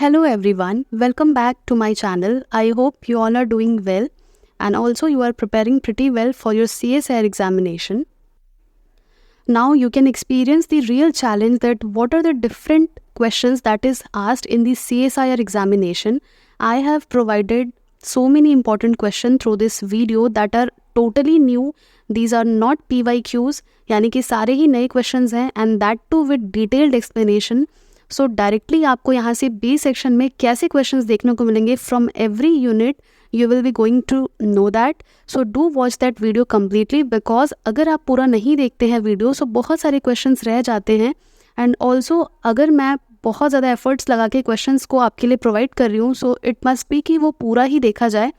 Hello everyone, welcome back to my channel. I hope you all are doing well and also you are preparing pretty well for your CSIR examination. Now you can experience the real challenge that what are the different questions that is asked in the CSIR examination. I have provided so many important questions through this video that are totally new. These are not PYQs, यानी कि सारे ही नए questions हैं and that too with detailed explanation. So directly आपको यहाँ से B section में कैसे क्वेश्चंस देखने को मिलेंगे from every unit, you will be going to know that. So do watch that video completely, because अगर आप पूरा नहीं देखते हैं वीडियो सो बहुत सारे क्वेश्चंस रह जाते हैं. एंड ऑल्सो अगर मैं बहुत ज़्यादा एफर्ट्स लगा के क्वेश्चंस को आपके लिए प्रोवाइड कर रही हूँ सो इट मस्ट बी कि वो पूरा ही देखा जाए,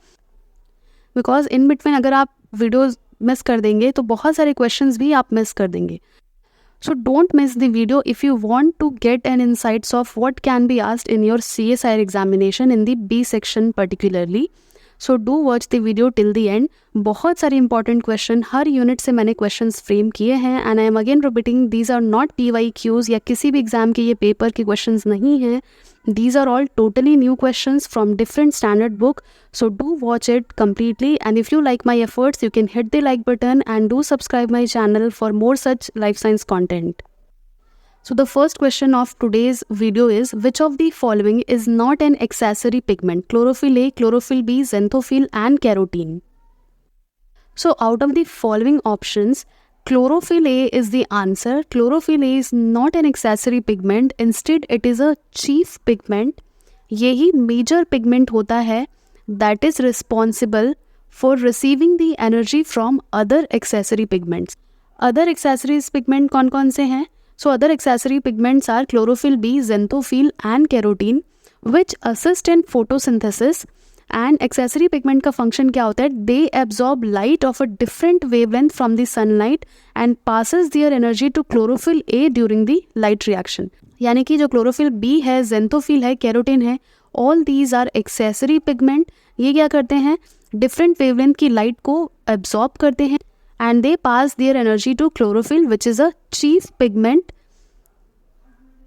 बिकॉज इन बिटवीन अगर आप वीडियोज़ मिस कर देंगे तो बहुत सारे क्वेश्चंस भी आप मिस कर देंगे. So don't miss the video if you want to get an insights of what can be asked in your CSIR examination in the B section particularly. So do watch the video till the end. बहुत सारे important question हर unit से मैंने questions frame किए हैं and I am again repeating these are not PYQs या किसी भी exam के ये paper के questions नहीं हैं. These are all totally new questions from different standard book. So do watch it completely and if you like my efforts you can hit the like button and do subscribe my channel for more such life science content. So the first question of today's video is, which of the following is not an accessory pigment? Chlorophyll A, chlorophyll B, xanthophyll and carotene. So out of the following options, chlorophyll A is the answer. Chlorophyll A is not an accessory pigment. Instead, it is a chief pigment. यही major pigment होता है that is responsible for receiving the energy from other accessory pigments. Other accessory pigment कौन कौन से हैं? So other accessory pigments are chlorophyll B, xanthophyll and carotene, which assist in photosynthesis. And accessory pigment का function क्या होता है? They absorb light of a different wavelength from the sunlight and passes their energy to chlorophyll A during the light reaction. यानी कि जो chlorophyll B है, xanthophyll है, carotene है, all these are accessory pigment. ये क्या करते हैं? Different wavelength की light को absorb करते हैं and they pass their energy to chlorophyll, which is a chief pigment.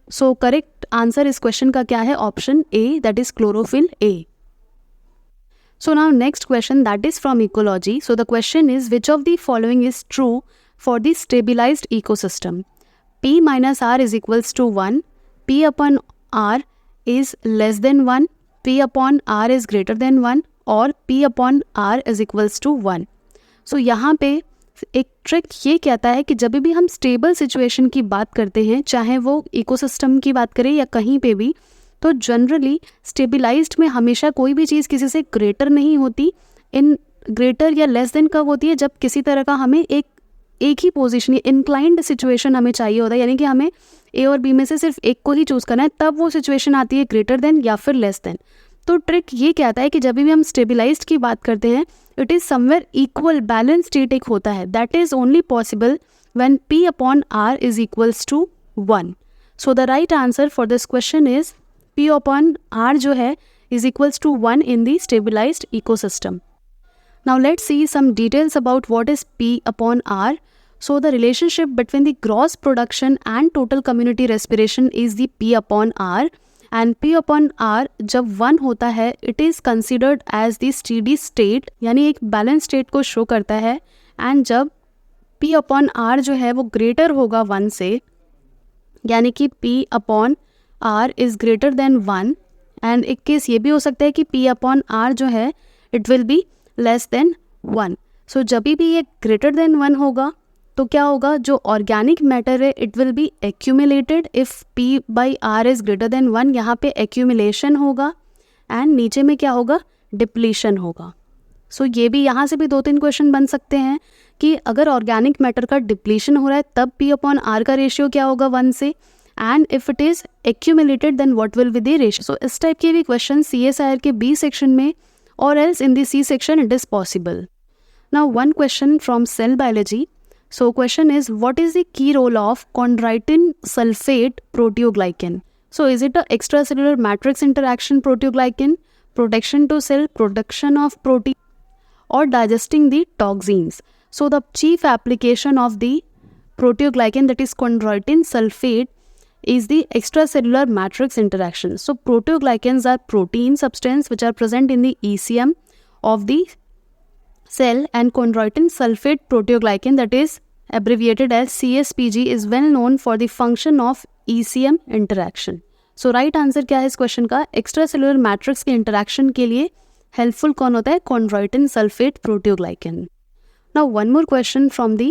So correct answer इस question का क्या है? Option A, that is chlorophyll A. So now next question, that is from ecology. So the question is, which of the following is true for the stabilized ecosystem? P minus R is equals to 1, P upon R is less than 1, P upon R is greater than 1 और P upon R is equals to 1. So यहाँ पे एक trick ये कहता है कि जब भी हम स्टेबल सिचुएशन की बात करते हैं, चाहे वो इकोसिस्टम की बात करें या कहीं पे भी, तो जनरली स्टेबिलाइज्ड में हमेशा कोई भी चीज़ किसी से ग्रेटर नहीं होती. इन ग्रेटर या लेस देन कब होती है? जब किसी तरह का हमें एक ही पोजीशन, इंक्लाइंड सिचुएशन हमें चाहिए होता है, यानी कि हमें ए और बी में से सिर्फ एक को ही चूज़ करना है, तब वो सिचुएशन आती है ग्रेटर देन या फिर लेस देन. तो ट्रिक ये कहता है कि जब भी हम स्टेबिलाइज्ड की बात करते हैं, it is somewhere equal, balance state एक होता है. That is only possible when P upon R is equals to 1. So the right answer for this question is P upon R जो है is equals to 1 in the stabilized ecosystem. Now let's see some details about what is P upon R. So the relationship between the gross production and total community respiration is the P upon R. And P upon R जब 1 होता है, it is considered as the steady state, यानी एक balance state को show करता है. And जब P upon R जो है वो greater होगा 1 से, यानी कि P upon R is greater than 1, and एक केस ये भी हो सकता है कि P upon R जो है it will be less than 1. सो जब भी ये greater than 1 होगा तो क्या होगा? जो ऑर्गेनिक मैटर है it will be accumulated. if P by R is greater than 1, यहाँ पे accumulation होगा एंड नीचे में क्या होगा? डिप्लीशन होगा. सो ये भी यहाँ से भी 2-3 क्वेश्चन बन सकते हैं कि अगर ऑर्गेनिक मैटर का डिप्लीशन हो रहा है तब P upon R का रेशियो क्या होगा 1 से, and if it is accumulated then what will be the ratio. So इस टाइप के भी क्वेश्चन CSIR के B section में or else in the C section it is possible. Now one question from cell biology. So question is, what is the key role of chondroitin sulfate proteoglycan? So is it a extracellular matrix interaction proteoglycan, protection to cell, production of protein or digesting the toxins? So the chief application of the proteoglycan, that is chondroitin sulfate, is the extracellular matrix interaction. So proteoglycans are protein substance which are present in the ECM of the cell, and chondroitin sulfate proteoglycan, that is abbreviated as CSPG, is well known for the function of ECM interaction. So right answer क्या है इस question का? Extracellular matrix के interaction के लिए helpful कौन होता है? chondroitin sulfate proteoglycan. Now one more question from the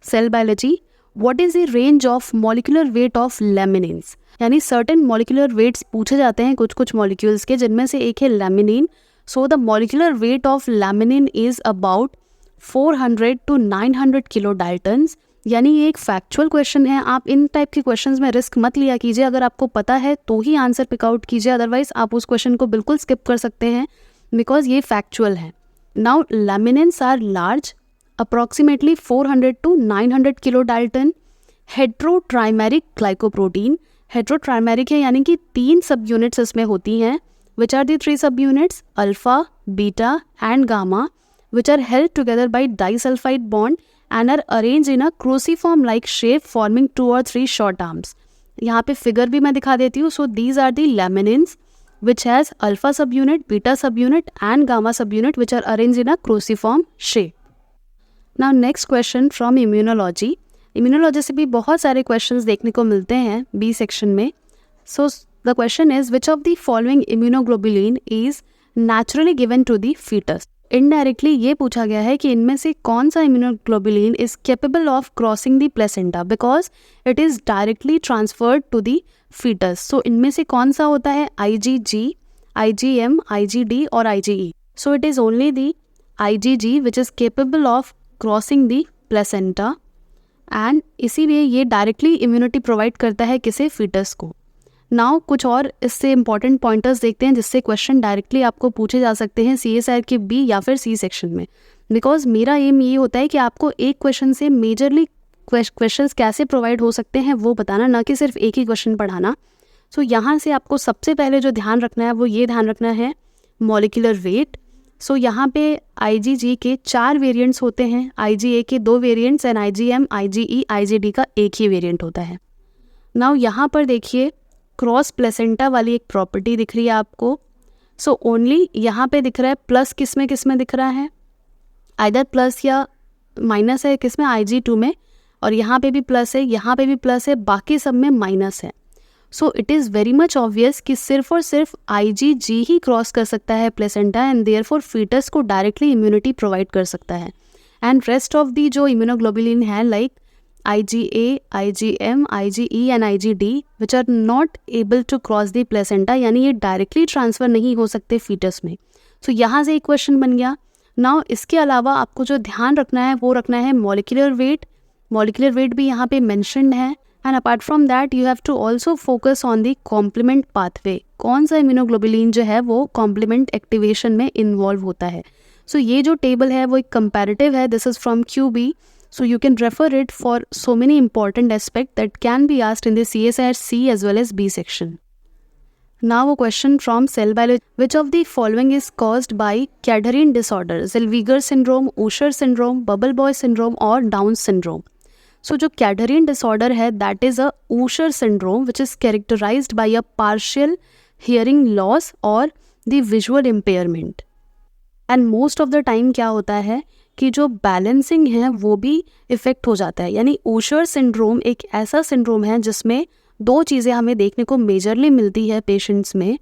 cell biology. What is the range of molecular weight of laminins? यानी certain molecular weights पूछे जाते हैं कुछ कुछ molecules के, जिनमें से एक है laminin. So the molecular weight of laminin is about 400 to 900 kilodaltons. यानी ये एक फैक्चुअल क्वेश्चन है. आप इन टाइप के क्वेश्चंस में रिस्क मत लिया कीजिए. अगर आपको पता है तो ही आंसर पिक आउट कीजिए, अदरवाइज आप उस क्वेश्चन को बिल्कुल स्किप कर सकते हैं बिकॉज ये फैक्चुअल है. Now laminins are large, approximately 400 to 900 kilodalton. Heterotrimeric glycoprotein, heterotrimeric है यानी कि 3 सब यूनिट्स इसमें होती हैं. विच आर दी 3 सब units? Alpha, beta and gamma, which are held together by disulfide bond and are arranged in a cruciform like shape forming 2 or 3 short arms. यहाँ पे फिगर भी मैं दिखा देती हूँ. So these are the laminins which has alpha subunit, beta subunit and gamma subunit which are arranged in a cruciform shape. Now next question from immunology. Immunology से भी बहुत सारे questions देखने को मिलते हैं B section में. So the question is, which of the following immunoglobulin is naturally given to the fetus? Indirectly ये पूछा गया है कि इनमें से कौन सा immunoglobulin is capable of crossing the placenta because it is directly transferred to the fetus. So इनमें से कौन सा होता है? IgG, IgM, IgD और IgE. So it is only the IgG which is capable of crossing the placenta, and इसीलिए ये directly immunity provide करता है किसे? फीटस को. नाउ कुछ और इससे इंपॉर्टेंट पॉइंटर्स देखते हैं जिससे क्वेश्चन डायरेक्टली आपको पूछे जा सकते हैं CSIR के B या फिर C सेक्शन में. बिकॉज मेरा एम ये होता है कि आपको एक क्वेश्चन से मेजरली क्वेश्चंस कैसे प्रोवाइड हो सकते हैं वो बताना, ना कि सिर्फ एक ही क्वेश्चन पढ़ाना. सो यहाँ से आपको सबसे पहले जो ध्यान रखना है वो ये ध्यान रखना है मॉलिक्यूलर वेट. सो यहाँ पे IgG के 4 वेरिएंट्स होते हैं, IgA के 2 variants and IgM, IgE, IgD का एक ही वेरिएंट होता है. नाउ यहाँ पर देखिए क्रॉस प्लेसेंटा वाली एक प्रॉपर्टी दिख रही है आपको. सो ओनली यहाँ पे दिख रहा है प्लस, किस में दिख रहा है? आइदर प्लस या माइनस है, किस में? Ig2 में. और यहाँ पे भी प्लस है, यहाँ पे भी प्लस है, बाकी सब में माइनस है. सो it is very much obvious कि सिर्फ और सिर्फ IgG ही क्रॉस कर सकता है प्लेसेंटा एंड देयरफॉर फीटस को डायरेक्टली इम्यूनिटी प्रोवाइड कर सकता है. एंड रेस्ट ऑफ दी जो इम्यूनोग्लोबुलिन है like IgA, IgM, IgE and IgD which are not able to cross the placenta, यानी ये डायरेक्टली ट्रांसफ़र नहीं हो सकते फीटस में. सो यहाँ से एक क्वेश्चन बन गया. नाउ इसके अलावा आपको जो ध्यान रखना है वो रखना है मॉलिक्यूलर वेट. मॉलिक्यूलर वेट भी यहाँ पे मैंशनड है. And apart from that you have to also focus on the complement pathway. कौन सा इम्यूनोग्लोबुलिन जो है वो कॉम्प्लीमेंट एक्टिवेशन में इन्वॉल्व होता है. सो ये जो टेबल है वो एक कंपैरेटिव है. This is from QB. So you can refer it for so many important aspects that can be asked in the CSIR C as well as B section. Now a question from cell biology. Which of the following is caused by Cadherin disorder? Zellweger syndrome, Usher syndrome, bubble boy syndrome or Down syndrome? So जो Cadherin disorder है that is a Usher syndrome which is characterized by a partial hearing loss or the visual impairment. And most of the time क्या होता है कि जो balancing है वो भी इफ़ेक्ट हो जाता है. यानी ऊशर सिंड्रोम एक ऐसा सिंड्रोम है जिसमें 2 चीज़ें हमें देखने को मेजरली मिलती है पेशेंट्स में.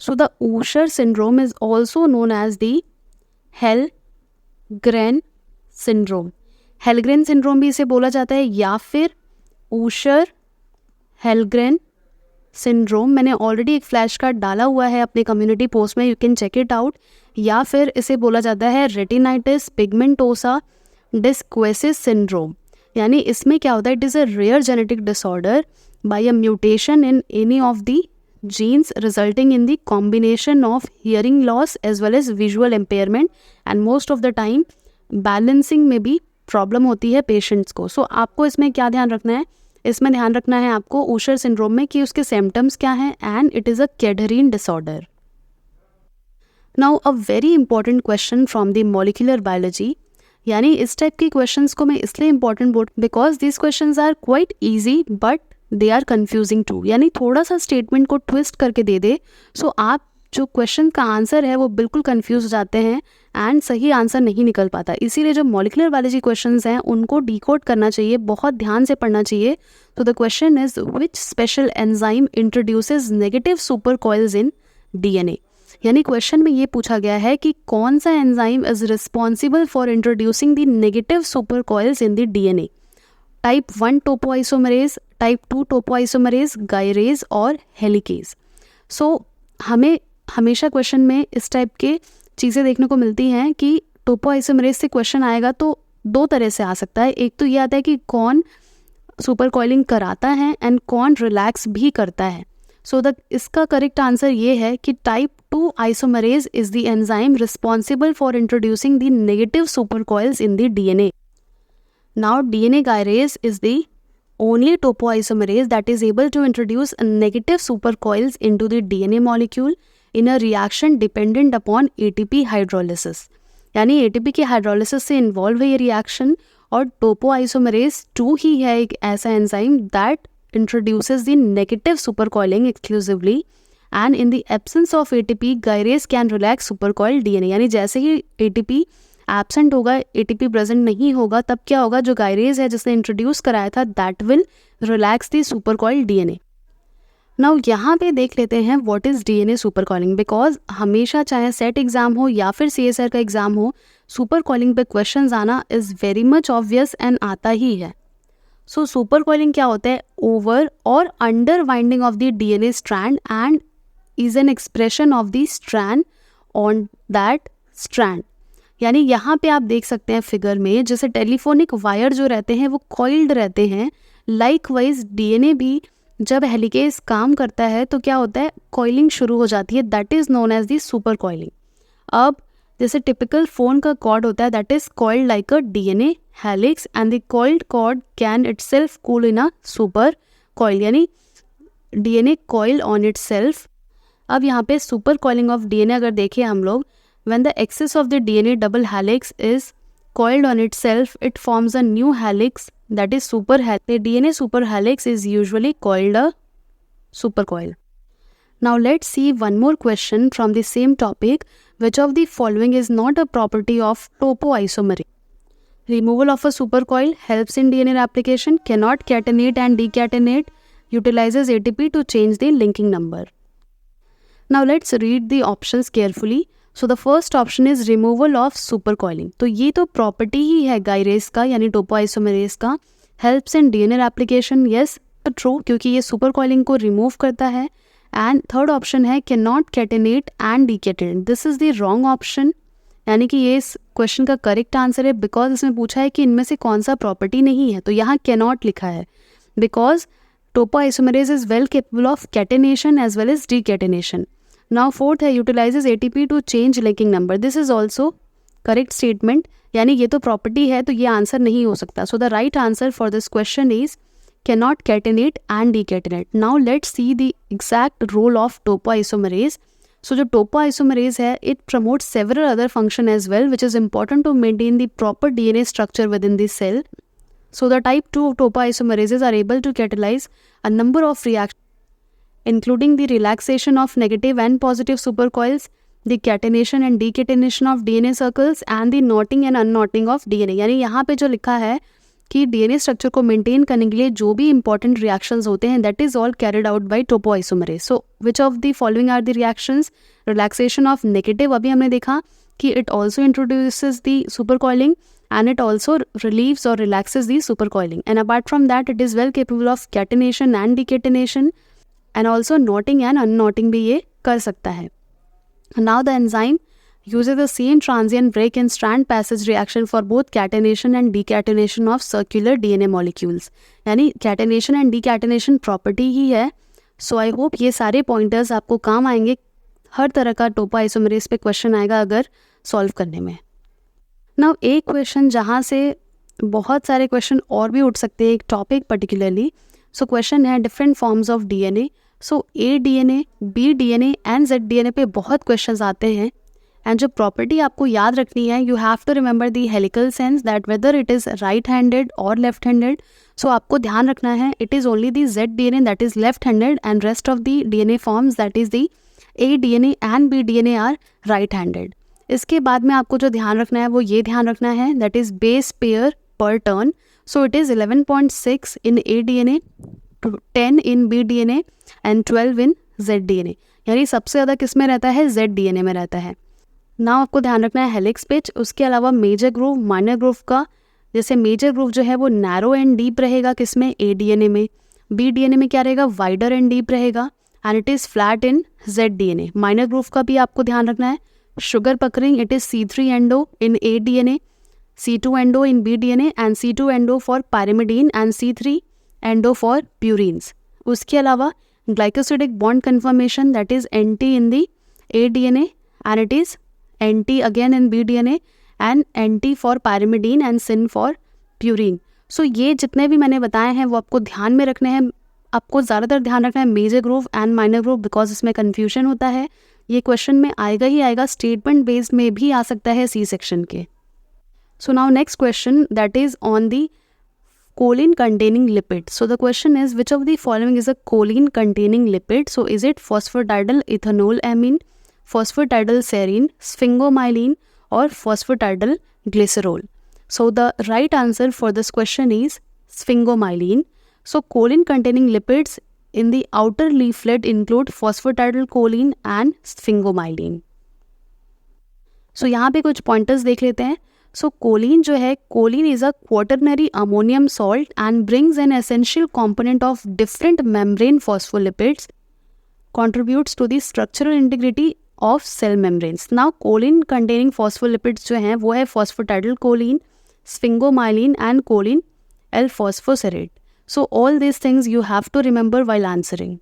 So the Usher syndrome is also known as the Hallgren syndrome. Hallgren syndrome भी इसे बोला जाता है या फिर ऊशर हेलग्रेन सिंड्रोम. मैंने ऑलरेडी एक फ्लैश कार्ड डाला हुआ है अपने कम्युनिटी पोस्ट में, you can check it out. या फिर इसे बोला जाता है रेटिनाइटिस पिगमेंटोसा डिस्क्वेसिस सिंड्रोम. यानी इसमें क्या होता है? It is a rare genetic disorder by a mutation in any of the genes resulting in the combination of hearing loss as well as visual impairment and most of the time balancing में भी problem होती है patients को. सो आपको इसमें क्या ध्यान रखना है? इसमें ध्यान रखना है आपको ऊशर सिंड्रोम में कि उसके सिम्टम्स क्या हैं and it is a cadherin disorder. Now a very important question from the molecular biology. यानी इस टाइप के क्वेश्चंस को मैं इसलिए इंपॉर्टेंट बोल because this questions are quite easy but they are confusing too, यानी थोड़ा सा स्टेटमेंट को ट्विस्ट करके दे दे, सो आप जो क्वेश्चन का आंसर है वो बिल्कुल कंफ्यूज हो जाते हैं एंड सही आंसर नहीं निकल पाता। इसीलिए जो मॉलिक्यूलर बायोलॉजी क्वेश्चंस हैं उनको डिकोड करना चाहिए, बहुत ध्यान से पढ़ना चाहिए। तो the question is which special enzyme introduces negative super coils in DNA, यानी क्वेश्चन में ये पूछा गया है कि कौन सा enzyme is responsible for introducing the negative super coils in the DNA. Type 1 topoisomerase, type 2 topoisomerase, gyrase और हेलिकेज। सो हमें हमेशा क्वेश्चन में इस टाइप के चीज़ें देखने को मिलती हैं कि टोपोआइसोमरेज से क्वेश्चन आएगा तो दो तरह से आ सकता है। एक तो ये आता है कि कौन सुपर कॉइलिंग कराता है एंड कौन रिलैक्स भी करता है। सो इसका करेक्ट आंसर ये है कि type 2 isomerase is the enzyme responsible for introducing the negative super coils in the DNA. Now DNA gyrase is the only topoisomerase that is able to introduce a negative supercoils into the DNA molecule in a reaction dependent upon ATP hydrolysis, यानी ATP के hydrolysis से involve है ये reaction, और topoisomerase 2 ही है एक ऐसा enzyme that introduces the negative supercoiling exclusively, and in the absence of ATP gyrase can relax supercoiled DNA, यानी जैसे ही ATP एब्सेंट होगा, एटीपी प्रेजेंट नहीं होगा, तब क्या होगा, जो गायरेज है जिसने इंट्रोड्यूस कराया था that will relax the supercoiled DNA. Now यहाँ पे देख लेते हैं what is DNA supercoiling, because हमेशा चाहे सेट एग्जाम हो या फिर सीएसआर का एग्जाम हो, सुपरकॉइलिंग पे क्वेश्चंस आना is very much obvious and आता ही है। सो सुपरकॉइलिंग क्या होता है, ओवर और under winding of the DNA strand and is an expression of the strand on that strand, यानी यहाँ पे आप देख सकते हैं फिगर में जैसे टेलीफोनिक वायर जो रहते हैं वो कॉइल्ड रहते हैं, लाइकवाइज डीएनए भी जब हेलिकेज काम करता है तो क्या होता है, कॉइलिंग शुरू हो जाती है, that is known as the super coiling. अब जैसे टिपिकल फोन का कॉर्ड होता है that is coiled like a DNA helix and the coiled cord can itself coil in a super coil, यानी डीएनए कॉइल ऑन इटसेल्फ। अब यहाँ पे super coiling of DNA अगर देखें हम लोग, when the excess of the DNA double helix is coiled on itself, it forms a new helix that is superhelix. The DNA superhelix is usually called a supercoil. Now let's see one more question from the same topic. Which of the following is not a property of topoisomerase? Removal of a supercoil helps in DNA replication, cannot catenate and decatenate, utilizes ATP to change the linking number. Now let's read the options carefully. So the first option is removal of supercoiling, तो ये तो property ही है gyrase का यानी topoisomerase का, helps in DNA application, yes true, क्योंकि ये supercoiling को रिमूव करता है। एंड थर्ड ऑप्शन है can not catenate and decatenate, this is the wrong option, यानी कि ये इस क्वेश्चन का करेक्ट आंसर है बिकॉज इसमें पूछा है कि इनमें से कौन सा प्रॉपर्टी नहीं है, तो यहाँ कैन नॉट लिखा है because topoisomerase is well capable of catenation as well as decatenation. Now fourth है utilizes ATP to change linking number, this is also correct statement, यानी ये तो प्रॉपर्टी है तो ये आंसर नहीं हो सकता। So the right answer for this question is can not catenate and decatenate. Now let's see the exact role of topoisomerase. So जो टोपोआइसोमरेज है it promotes several other function as well which is important to maintain the proper DNA structure within the cell. So the type 2 topoisomerases are able to catalyze a number of reactions including the relaxation of negative and positive supercoils, the catenation and decatenation of DNA circles and the knotting and unknotting of DNA। यानी यहाँ पे जो लिखा है कि DNA structure को maintain करने के लिए जो भी इंपॉर्टेंट रिएक्शंस होते हैं that is all carried out by topoisomerase. So which of the following are the reactions, relaxation of negative, अभी हमने देखा कि it also introduces the supercoiling and it also relieves or relaxes the supercoiling, and apart from that it is well capable of catenation and decatenation and also knotting and unknotting भी ये कर सकता है। Now the enzyme uses the same transient break and strand passage reaction for both catenation and decatenation of circular DNA molecules, यानी catenation and decatenation property ही है। So I hope ये सारे pointers आपको काम आएंगे, हर तरह का टोपोआइसोमरेज पे क्वेश्चन आएगा अगर सॉल्व करने में। नाउ एक क्वेश्चन जहाँ से बहुत सारे क्वेश्चन और भी उठ सकते हैं एक टॉपिक पर्टिकुलरली, सो क्वेश्चन है different forms of DNA. So A DNA, B DNA and Z DNA पे बहुत क्वेश्चंस आते हैं एंड जो प्रॉपर्टी आपको याद रखनी है, you have to remember the helical sense that whether it is right handed और लेफ्ट हैंडेड। सो आपको ध्यान रखना है, it is only the ZDNA that is left handed and rest of the DNA forms that is the ADNA and BDNA are right handed. इसके बाद में आपको जो ध्यान रखना है वो ये ध्यान रखना है दैट इज़ बेस पेयर पर turn. So it is 11.6 in ADNA, 10 in BDNA and 12 in ZDNA. यानी सबसे ज़्यादा किस में रहता है, ZDNA में रहता है. नाउ आपको ध्यान रखना है हेलिक्स पिच. उसके अलावा मेजर ग्रूव, माइनर ग्रूव का, जैसे मेजर ग्रूव जो है वो नैरो एंड डीप रहेगा किसमें, ADNA में. BDNA में क्या रहेगा, वाइडर एंड डीप रहेगा and it is flat in ZDNA. Minor groove का भी आपको ध्यान रखना है. Sugar puckering, it is C3 endo in ADNA, C2 endo in BDNA and C2 endo for pyrimidine and C3 endo for purines. उसके अलावा glycosidic bond conformation that is NT in the ADNA and it is NT again in BDNA and NT for pyrimidine and SYN for purine. सो ये जितने भी मैंने बताए हैं वो आपको ध्यान में रखने हैं. आपको ज़्यादातर ध्यान रखना है major groove and minor groove because इसमें कन्फ्यूजन होता है. ये क्वेश्चन में आएगा ही आएगा, स्टेटमेंट बेस्ड में भी आ सकता है C सेक्शन के. So now next question that is on the choline containing lipid. So the question is, which of the following is a choline containing lipid? So is it phosphatidyl ethanolamine, phosphatidyl serine, sphingomyelin or phosphatidyl glycerol? So the right answer for this question is sphingomyelin. So choline containing lipids in the outer leaflet include phosphatidyl choline and sphingomyelin. So यहाँ पे कुछ pointers देख लेते हैं. So choline जो है, choline is a quaternary ammonium salt and brings an essential component of different membrane phospholipids, contributes to the structural integrity of cell membranes. Now choline containing phospholipids जो हैं वो है phosphatidyl choline, sphingomyelin and choline L-phosphoserate. So all these things you have to remember while answering.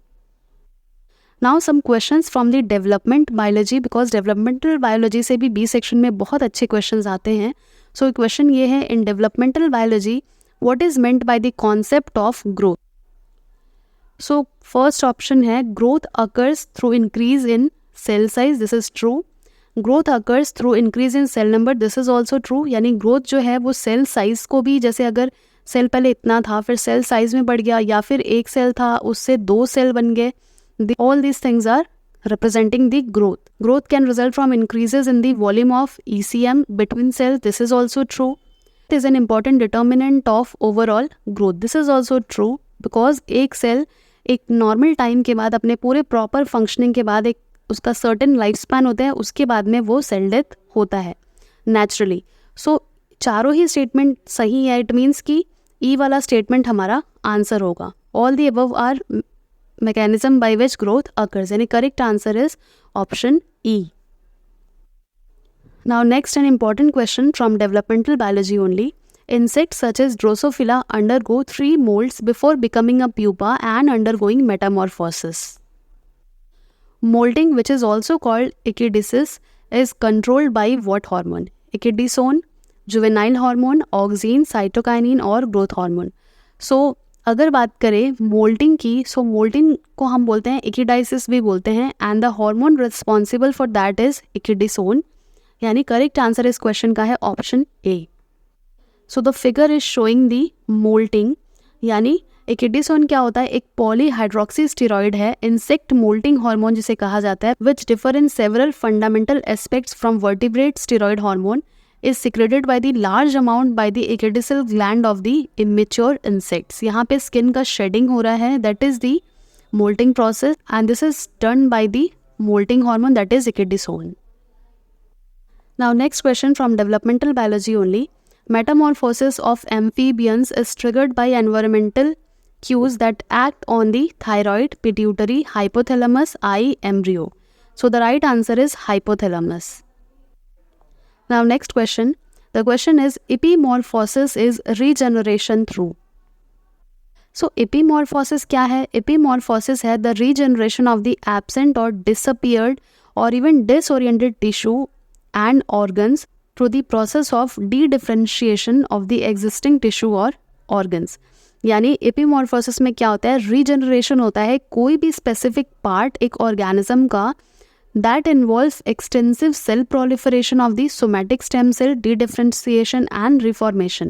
Now some questions from the development biology, because developmental biology से भी B section में बहुत अच्छे questions आते हैं. So question ये है, in developmental biology what is meant by the concept of growth? So first option है growth occurs through increase in cell size. This is true. Growth occurs through increase in cell number. This is also true. यानी growth जो है वो cell size को भी, जैसे अगर cell पहले इतना था फिर सेल साइज में बढ़ गया, या फिर एक सेल था उससे 2 सेल बन गए, all these things are representing the growth. Growth can result from increases in the volume of ECM between cells. This is also true. It is an important determinant of overall growth. This is also true because एक cell एक normal time के बाद अपने पूरे proper functioning के बाद एक उसका सर्टेन लाइफ स्पैन होता है, उसके बाद में वो सेल डेथ होता है नेचुरली. सो चारों ही स्टेटमेंट सही है. इट मीन्स कि ई वाला स्टेटमेंट हमारा आंसर होगा. All the above are mechanism by which growth occurs. Any correct answer is option E. Now next an important question from developmental biology only. Insects such as Drosophila undergo 3 molts before becoming a pupa and undergoing metamorphosis. Molting, which is also called ecdysis, is controlled by what hormone? Ecdysone, juvenile hormone, auxin, cytokinin और growth hormone. So अगर बात करें moulting की, सो moulting को हम बोलते हैं इक्विडाइसिस भी बोलते हैं and the hormone responsible for that is ecdysone. यानी करेक्ट आंसर इस क्वेश्चन का है option A. So the figure is showing the molting. यानी इक्विडिसोन क्या होता है, एक पॉलीहाइड्रोक्सी स्टेरॉइड है, इंसेक्ट मोल्टिंग हार्मोन जिसे कहा जाता है, which differ in several fundamental aspects from vertebrate steroid hormone, is secreted by the large amount by the ecdysyl gland of the immature insects. यहाँ पे skin का shedding हो रहा है, that is the molting process and this is done by the molting hormone that is ecdysone. Now next question from developmental biology only. Metamorphosis of amphibians is triggered by environmental cues that act on the thyroid, pituitary, hypothalamus, eye, embryo. So the right answer is hypothalamus. Now next question. The question is epimorphosis is regeneration through. So epimorphosis क्या है? Epimorphosis है the regeneration of the absent or disappeared or even disoriented tissue and organs through the process of de-differentiation of the existing tissue or organs. यानी epimorphosis में क्या होता है, regeneration होता है कोई भी specific part एक organism का that involves extensive cell proliferation of the somatic stem cell, de-differentiation and reformation.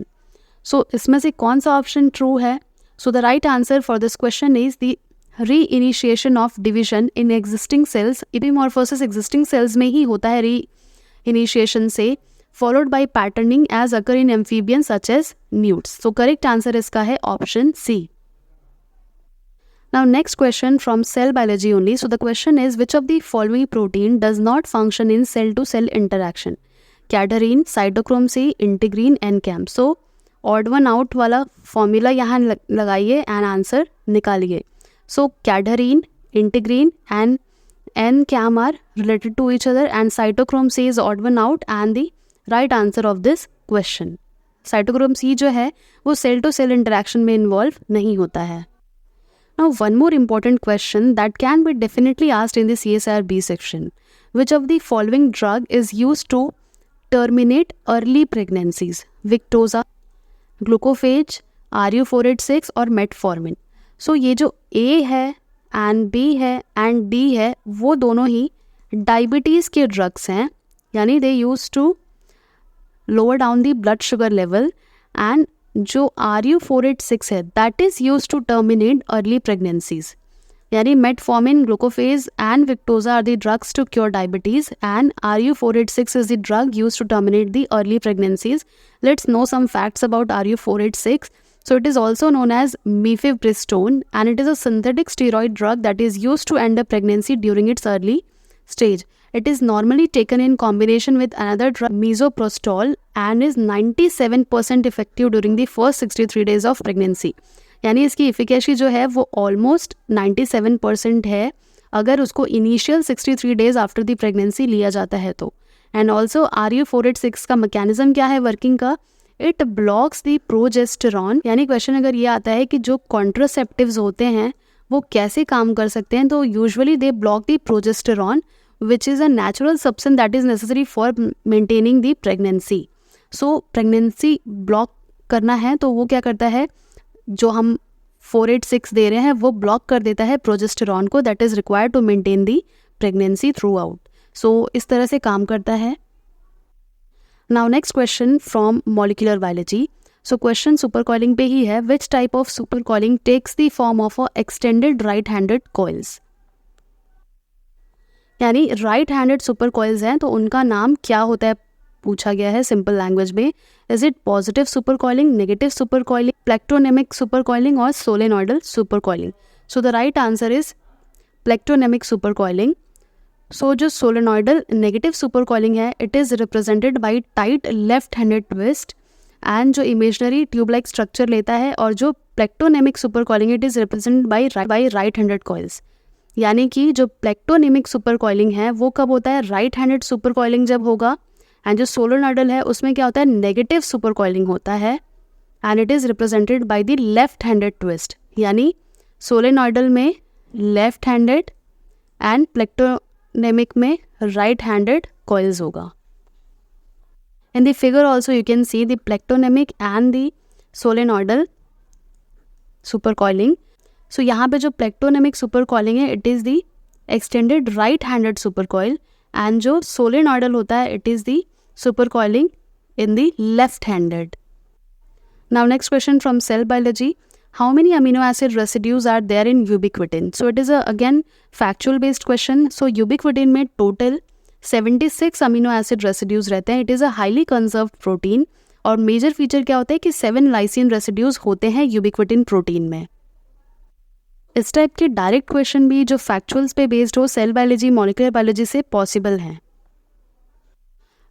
सो इसमें से कौन सा ऑप्शन ट्रू है? So the right answer for this question is the reinitiation of division in existing cells. Epimorphosis existing cells में ही होता है री-इनिशिएशन से, followed by patterning as occur in amphibians such as newts. So correct answer इसका है option C. Now next question from cell biology only. So the question is, which of the following protein does not function in cell to cell interaction? Cadherin, cytochrome C, integrin, NCAM. So odd one out वाला formula यहाँ लगाइए and answer निकालिए. So cadherin, integrin and NCAM are related to each other and cytochrome C is odd one out and the right answer of this question. Cytochrome C जो है वो cell to cell interaction में involve नहीं होता है. Now one more important question that can be definitely asked in the CSIR-B section. Which of the following drug is used to terminate early pregnancies? Victoza, Glucophage, RU486 और metformin. So ये जो A है and B है and D है वो दोनों ही diabetes के drugs हैं, यानी they use to lower down the blood sugar level. and जो RU486 है that is used to terminate early pregnancies. यानी metformin, glucophage and victoza are the drugs to cure diabetes and RU486 is the drug used to terminate the early pregnancies. Let's know some facts about RU486. So it is also known as mifepristone and it is a synthetic steroid drug that is used to end a pregnancy during its early stage. It is normally taken in combination with another drug, misoprostol, and is 97% effective during the first 63 days of pregnancy. यानी इसकी efficacy जो है वो almost 97% है अगर उसको initial 63 days after the pregnancy लिया जाता है तो. एंड ऑल्सो RU486 का मैकेनिज्म क्या है वर्किंग का? It blocks the progesterone. यानी क्वेश्चन अगर ये आता है कि जो कॉन्ट्रासेप्टिव्स होते हैं वो कैसे काम कर सकते हैं, तो usually they block the progesterone which is a natural substance that is necessary for maintaining the pregnancy. So pregnancy block करना है तो वो क्या करता है, जो हम 486 दे रहे हैं वो ब्लॉक कर देता है प्रोजेस्टेरॉन को that is required to maintain the pregnancy throughout. So इस तरह से काम करता है. Now next question from molecular biology. So question supercoiling पे ही है. Which type of supercoiling takes the form of a extended right-handed coils? यानी राइट हैंडेड सुपर कॉइल्स हैं तो उनका नाम क्या होता है पूछा गया है सिंपल लैंग्वेज में. Is it positive supercoiling, negative supercoiling, plectonemic supercoiling और solenoidal supercoiling? So the right answer is plectonemic supercoiling. So जो सोलेनॉइडल नेगेटिव सुपर कॉइलिंग है it is represented by tight left handed twist and जो imaginary tube like structure लेता है, और जो plectonemic supercoiling it is represented by right handed coils. यानी कि जो प्लेक्टोनेमिक सुपर कॉइलिंग है वो कब होता है? राइट हैंडेड सुपर कॉइलिंग जब होगा. एंड जो सोलेनॉइडल है उसमें क्या होता है? नेगेटिव सुपर कॉइलिंग होता है and it is represented by the left handed twist. यानी सोलेनॉइडल में लेफ्ट हैंडेड एंड प्लेक्टोनेमिक में राइट हैंडेड कॉइल्स होगा. In the figure also you can see the plectonemic and the solenoidal supercoiling. So यहाँ पे जो plectonemic supercoiling है it is the extended right handed supercoil and जो solenoidal होता है it is the super coiling in the left handed. Now next question from cell biology. How many amino acid residues are there in ubiquitin? So it is again factual based question. So ubiquitin में total 76 amino acid residues रहते हैं. It is a highly conserve protein और major feature क्या होता है कि 7 lysine residues होते हैं यूबिक्विटिन प्रोटीन में. इस टाइप के डायरेक्ट क्वेश्चन भी जो फैक्चुअल्स पे बेस्ड हो सेल बायोलॉजी मॉलिक्यूलर बायोलॉजी से पॉसिबल हैं.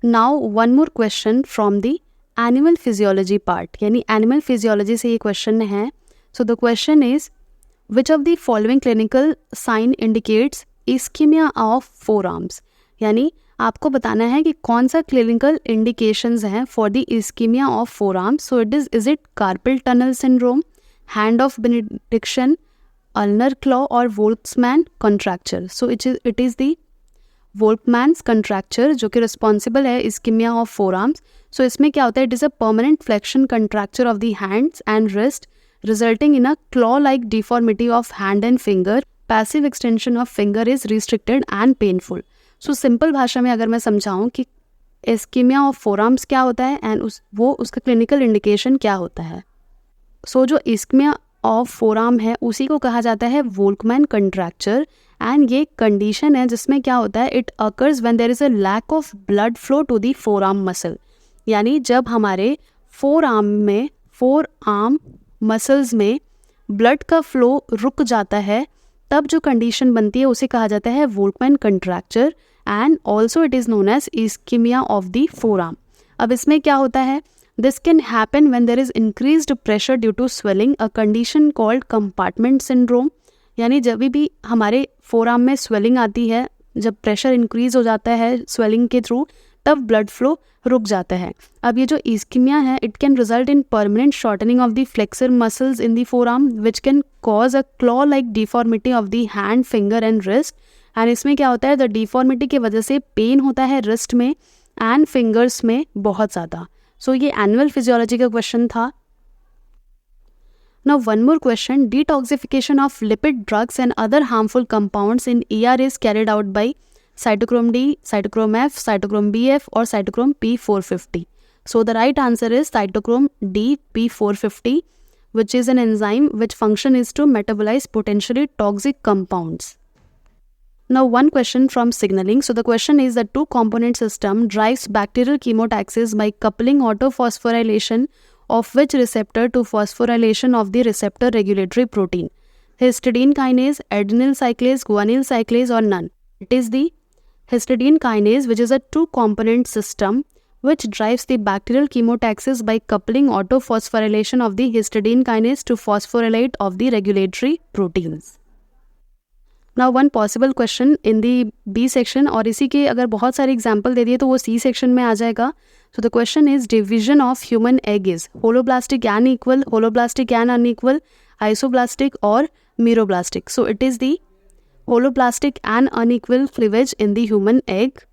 Now one more question from the animal physiology part, यानी एनिमल फिजियोलॉजी से ये क्वेश्चन है. So the question is which of the following clinical sign indicates ischaemia of forearms? यानी आपको बताना है कि कौन सा क्लिनिकल इंडिकेशंस हैं for the ischaemia of forearms. So is it carpal tunnel syndrome, hand of benediction, ulnar claw और Volkmann contracture. So it is the Volkmann's contracture जो कि रिस्पॉन्सिबल है इस्कीमिया ऑफ फोर आर्म्स. सो इसमें क्या होता है? It is a permanent flexion contracture of the hands and wrist resulting in a claw like deformity of hand and finger. Passive extension of finger is restricted and painful. सो simple भाषा में अगर मैं समझाऊँ कि इस्कीमिया ऑफ फोरआर्म्स क्या होता है एंड उसका क्लिनिकल इंडिकेशन क्या होता है. सो जो इस्कीमिया ऑफ फोरआर्म है उसी को कहा जाता है वोल्कमैन कंट्रैक्चर, एंड ये कंडीशन है जिसमें क्या होता है, it occurs when there is a lack of blood flow to the forearm muscle. यानी जब हमारे फोरआर्म मसल्स में ब्लड का फ्लो रुक जाता है, तब जो कंडीशन बनती है उसे कहा जाता है Volkmann contracture, and also it is known as ischemia of the forearm. अब इसमें क्या होता है, this can happen when there is increased pressure due to swelling, a condition called compartment syndrome. यानी जब भी हमारे फोरआर्म में स्वेलिंग आती है, जब प्रेशर इंक्रीज हो जाता है स्वेलिंग के थ्रू, तब ब्लड फ्लो रुक जाता है. अब ये जो इस्कीमिया है, it can result in permanent shortening of the flexor muscles in the forearm which can cause a claw like deformity of the hand, finger and wrist. And इसमें क्या होता है, द डिफॉर्मिटी की वजह से पेन होता है रिस्ट में एंड फिंगर्स में बहुत ज़्यादा. सो ये एनुअल फिजियोलॉजी का क्वेश्चन था. Now one more question, detoxification of lipid drugs and other harmful compounds in ER is carried out by cytochrome D, cytochrome F, cytochrome BF or cytochrome P450. So the right answer is cytochrome D P450, which is an enzyme which function is to metabolize potentially toxic compounds. Now one question from signaling. So the question is, the two component system drives bacterial chemotaxis by coupling autophosphorylation of which receptor to phosphorylation of the receptor regulatory protein? Histidine kinase, adenyl cyclase, guanyl cyclase or none? It is the histidine kinase, which is a two-component system which drives the bacterial chemotaxis by coupling autophosphorylation of the histidine kinase to phosphorylate of the regulatory proteins. Now one possible question in the B section, और इसी के अगर बहुत सारे example दे दिए तो वो C section में आ जाएगा. So the question is, division of human egg is holoblastic and equal, holoblastic and unequal, isoblastic or meroblastic. So it is the holoblastic and unequal cleavage in the human egg.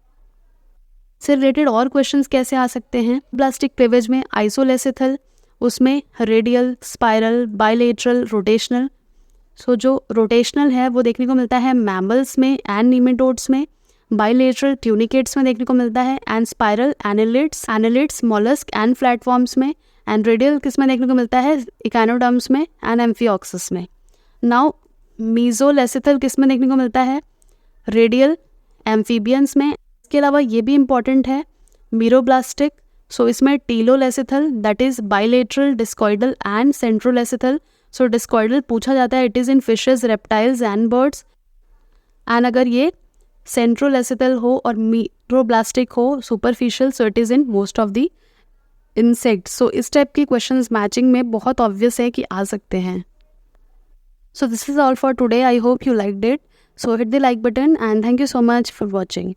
से related और questions कैसे आ सकते हैं, plastic cleavage में आइसोलेसिथल, उसमें radial, spiral, bilateral, rotational. सो जो rotational है वो देखने को मिलता है मैमल्स में एंड नीमेटोड्स में, बाइलेटरल ट्यूनिकेट्स में देखने को मिलता है, and spiral annelids, mollusc and platforms में, एंड रेडियल किस में देखने को मिलता है, इकानोडर्म्स में एंड एम्फिऑक्सिस में. नाउ मीजोलेसिथल किस में देखने को मिलता है, रेडियल, एम्फीबियंस में. इसके अलावा ये भी इंपॉर्टेंट है मीरोब्लास्टिक. सो इसमें telolecithal, that is bilateral, discoidal and centrolecithal. So discoidal पूछा जाता है, it is in fishes, reptiles and birds. And अगर ये सेंट्रोलेसिथल हो और मीरोब्लास्टिक हो superficial, so it is in most of the insects. So इस टाइप की क्वेश्चंस मैचिंग में बहुत ऑब्वियस है कि आ सकते हैं. So this is all for today. I hope you liked it. So hit the like button and thank you so much for watching.